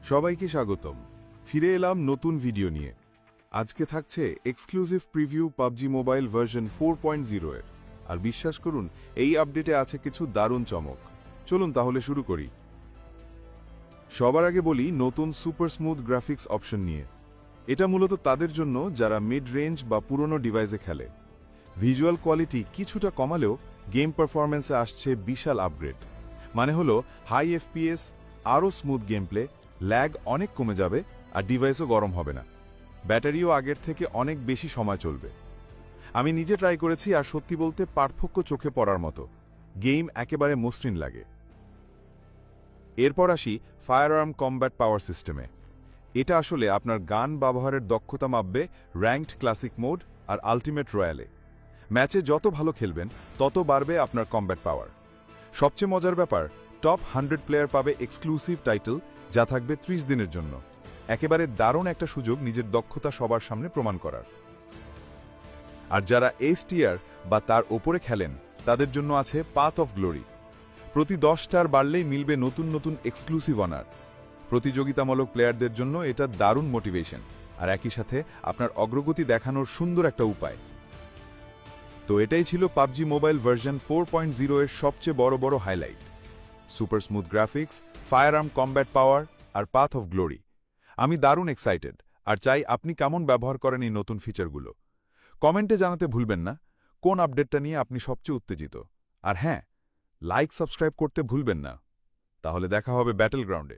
সবাইকে স্বাগতম। ফিরে এলাম নতুন ভিডিও নিয়ে। আজকে থাকছে exclusive preview PUBG mobile version 4.0 এর। আর বিশ্বাস করুন, এই আপডেটে আছে কিছু দারুণ চমক। চলুন তাহলে শুরু করি। সবার আগে বলি নতুন সুপার স্মুথ গ্রাফিক্স অপশন নিয়ে। এটা মূলত তাদের জন্য যারা মিড রেঞ্জ বা পুরনো ডিভাইসে খেলে। ভিজুয়াল কোয়ালিটি কিছুটা কমালেও গেম পারফরম্যান্সে আসছে বিশাল আপগ্রেড। মানে হলো হাই এফপিএস, আরও স্মুথ গেম প্লে, ল্যাগ অনেক কমে যাবে আর ডিভাইসও গরম হবে না। ব্যাটারিও আগের থেকে অনেক বেশি সময় চলবে। আমি নিজে ট্রাই করেছি আর সত্যি বলতে পার্থক্য চোখে পড়ার মতো। গেম একেবারে মসৃণ লাগে। এরপর আসি ফায়ার আর্ম কমব্যাট পাওয়ার সিস্টেমে। এটা আসলে আপনার গান ব্যবহারের দক্ষতা মাপবে র্যাঙ্কড ক্লাসিক মোড আর আলটিমেট রয়্যালে। ম্যাচে যত ভালো খেলবেন তত বাড়বে আপনার কমব্যাট পাওয়ার। সবচেয়ে মজার ব্যাপার, টপ 100 প্লেয়ার পাবে এক্সক্লুসিভ টাইটেল, যা থাকবে 30 দিনের জন্য। একেবারে দারুণ একটা সুযোগ নিজের দক্ষতা সবার সামনে প্রমাণ করার। আর যারা এস টিয়ার বা তার ওপরে খেলেন, তাদের জন্য আছে পাথ অফ গ্লোরি। প্রতি 10 স্টার বাড়লেই মিলবে নতুন নতুন এক্সক্লুসিভ অনার। প্রতিযোগিতামূলক প্লেয়ারদের জন্য এটা দারুণ মোটিভেশন, আর একই সাথে আপনার অগ্রগতি দেখানোর সুন্দর একটা উপায়। তো এটাই ছিল পাবজি মোবাইল ভার্সন 4.0 এর সবচেয়ে বড় বড় highlight. Super smooth graphics, fire arm combat power আর পাথ অফ গ্লোরি। আমি দারুণ এক্সাইটেড আর চাই আপনি কেমন ব্যবহার করেন এই নতুন ফিচারগুলো। কমেন্টে জানাতে ভুলবেন না কোন আপডেটটা নিয়ে আপনি সবচেয়ে উত্তেজিত। আর হ্যাঁ, লাইক সাবস্ক্রাইব করতে ভুলবেন না। তাহলে দেখা হবে ব্যাটল গ্রাউন্ডে।